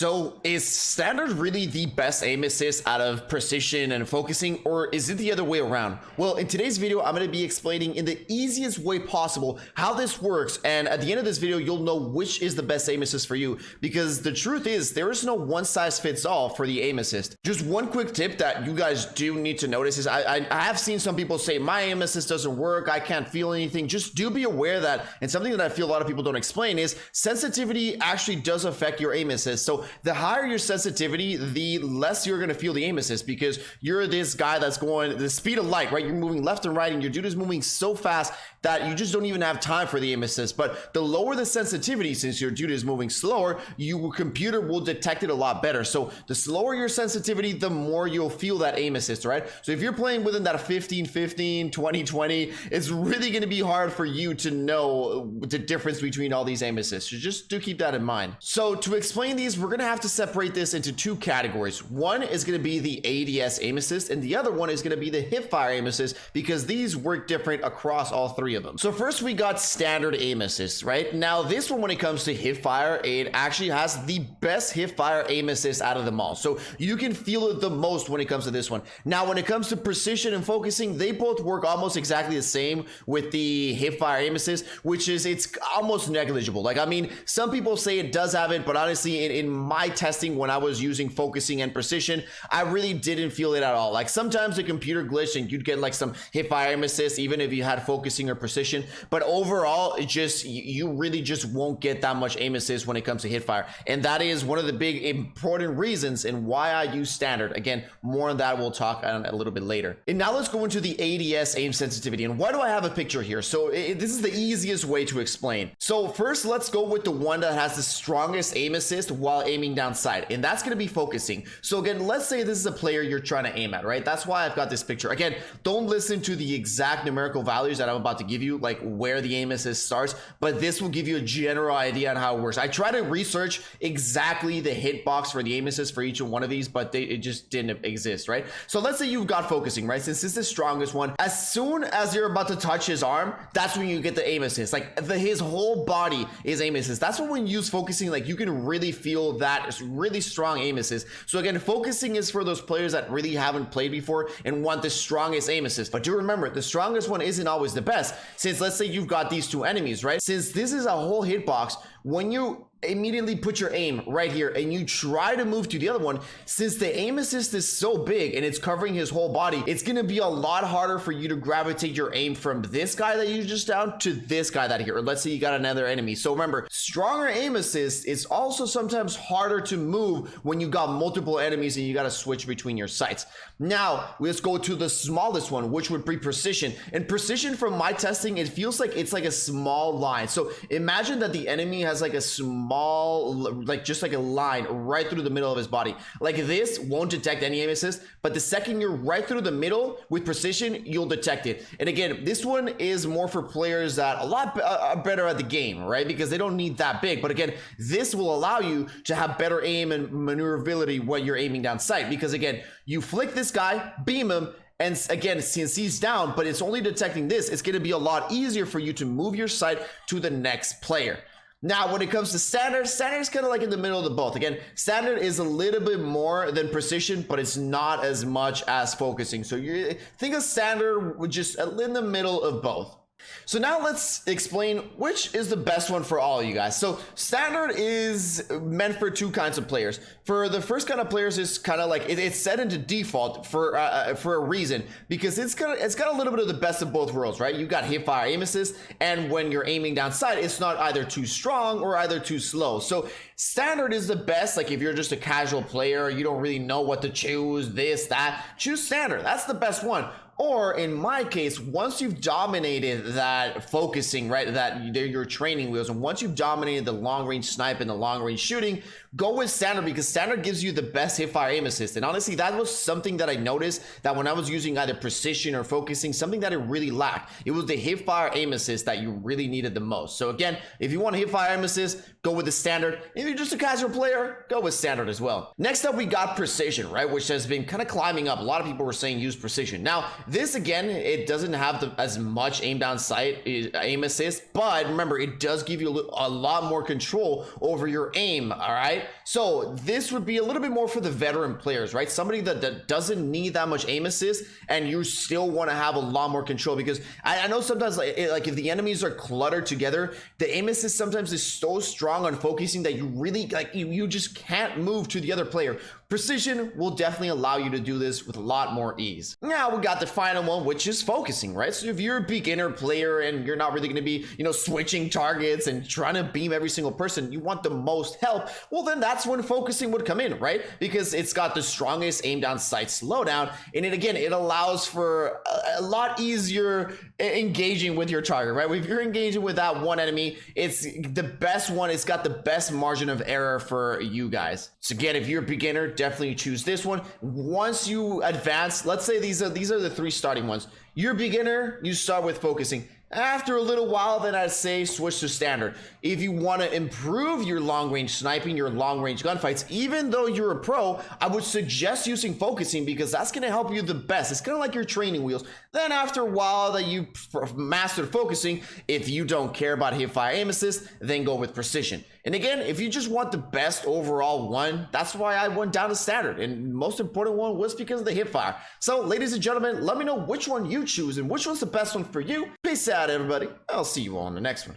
So is standard really the best aim assist out of precision and focusing, or is it the other way around? Well, in today's video, I'm going to be explaining in the easiest way possible how this works, and at the end of this video, you'll know which is the best aim assist for you, because the truth is there is no one size fits all for the aim assist. Just one quick tip that you guys do need to notice is I have seen some people say my aim assist doesn't work, I can't feel anything. Just do be aware that, and something that I feel a lot of people don't explain, is sensitivity actually does affect your aim assist. So the higher your sensitivity, the less you're going to feel the aim assist, because you're this guy that's going the speed of light, right? You're moving left and right, and your dude is moving so fast that you just don't even have time for the aim assist. But the lower the sensitivity, since your dude is moving slower, your computer will detect it a lot better. So the slower your sensitivity, the more you'll feel that aim assist, right? So if you're playing within that 15-15, 20-20, it's really going to be hard for you to know the difference between all these aim assists. So just do keep that in mind. So to explain these, we're going to have to separate this into two categories. One is going to be the ADS aim assist, and the other one is going to be the hipfire aim assist, because these work different across all three of them. So first we got standard aim assist, right? Now this one, when it comes to hipfire, it actually has the best hipfire aim assist out of them all. So you can feel it the most when it comes to this one. Now when it comes to precision and focusing, they both work almost exactly the same with the hipfire aim assist, which is it's almost negligible. Like, I mean, some people say it does have it, but honestly in my testing when I was using focusing and precision, I really didn't feel it at all. Like sometimes the computer glitched and you'd get like some hipfire aim assist even if you had focusing or precision, but overall it just, you really just won't get that much aim assist when it comes to hipfire, and that is one of the big important reasons and why I use standard. Again, more on that we'll talk on a little bit later. And now let's go into the ADS aim sensitivity. And why do I have a picture here? So this is the easiest way to explain. So first let's go with the one that has the strongest aim assist while aiming down sight, and that's going to be focusing. So again, let's say this is a player you're trying to aim at, right? That's why I've got this picture. Again, don't listen to the exact numerical values that I'm about to give you, like where the aim assist starts, but this will give you a general idea on how it works. I try to research exactly the hitbox for the aim assist for each one of these, but it just didn't exist, right? So let's say you've got focusing, right? Since this is the strongest one, as soon as you're about to touch his arm, that's when you get the aim assist. Like his whole body is aim assist. That's when you use focusing, like you can really feel that really strong aim assist. So again, focusing is for those players that really haven't played before and want the strongest aim assist. But do remember, the strongest one isn't always the best. Since let's say you've got these two enemies, right? Since this is a whole hitbox, when you immediately put your aim right here and you try to move to the other one, since the aim assist is so big and it's covering his whole body, it's going to be a lot harder for you to gravitate your aim from this guy that you just down to this guy that here, or let's say you got another enemy. So remember, stronger aim assist is also sometimes harder to move when you got multiple enemies and you got to switch between your sights. Now let's go to the smallest one, which would be precision. And precision, from my testing, it feels like it's like a small line. So imagine that the enemy has like a small, like just like a line right through the middle of his body. Like this won't detect any aim assist, but the second you're right through the middle with precision, you'll detect it. And again, this one is more for players that are better at the game, right? Because they don't need that big. But again, this will allow you to have better aim and maneuverability when you're aiming down sight, because again, you flick this guy, beam him, and again, since he's down, but it's only detecting this, it's going to be a lot easier for you to move your sight to the next player. Now, when it comes to standard is kind of like in the middle of the both. Again, standard is a little bit more than precision, but it's not as much as focusing. So you think of standard just in the middle of both. So now let's explain which is the best one for all of you guys. So standard is meant for two kinds of players. For the first kind of players, it's kind of like it's set into default for a reason, because it's got a little bit of the best of both worlds, right? You got hipfire aim assist, and when you're aiming down sight, it's not either too strong or either too slow. So standard is the best. Like if you're just a casual player, you don't really know what to choose, this, that, choose standard. That's the best one. Or in my case, once you've dominated that focusing, right, that they're your training wheels, and once you've dominated the long range snipe and the long range shooting, go with standard, because standard gives you the best hipfire aim assist. And honestly, that was something that I noticed that when I was using either precision or focusing, something that it really lacked. It was the hipfire aim assist that you really needed the most. So again, if you want a hipfire aim assist, go with the standard. If you're just a casual player, go with standard as well. Next up, we got precision, right, which has been kind of climbing up. A lot of people were saying use precision. Now, this again, it doesn't have as much aim down sight, aim assist, but remember, it does give you a lot more control over your aim. All right, so this would be a little bit more for the veteran players, right? Somebody that doesn't need that much aim assist, and you still want to have a lot more control, because I know sometimes like if the enemies are cluttered together, the aim assist sometimes is so strong on focusing that you really like you just can't move to the other player. Precision will definitely allow you to do this with a lot more ease. Now we got the final one, which is focusing, right? So if you're a beginner player and you're not really going to be, switching targets and trying to beam every single person, you want the most help, well then that's when focusing would come in, right? Because it's got the strongest aim down sight slowdown, and it allows for a lot easier engaging with your target, right? If you're engaging with that one enemy, it's the best one. It's got the best margin of error for you guys. So again, if you're a beginner, definitely choose this one. Once you advance, let's say these are the 3 starting ones. You're a beginner, you start with focusing. After a little while, then I'd say switch to standard. If you want to improve your long range sniping, your long range gunfights, even though you're a pro, I would suggest using focusing, because that's going to help you the best. It's kind of like your training wheels. Then after a while that you mastered focusing, if you don't care about hip fire aim assist, then go with precision. And again, if you just want the best overall one, that's why I went down to standard. And most important one was because of the hip fire. So ladies and gentlemen, let me know which one you choose and which one's the best one for you. Peace out, everybody. I'll see you all on the next one.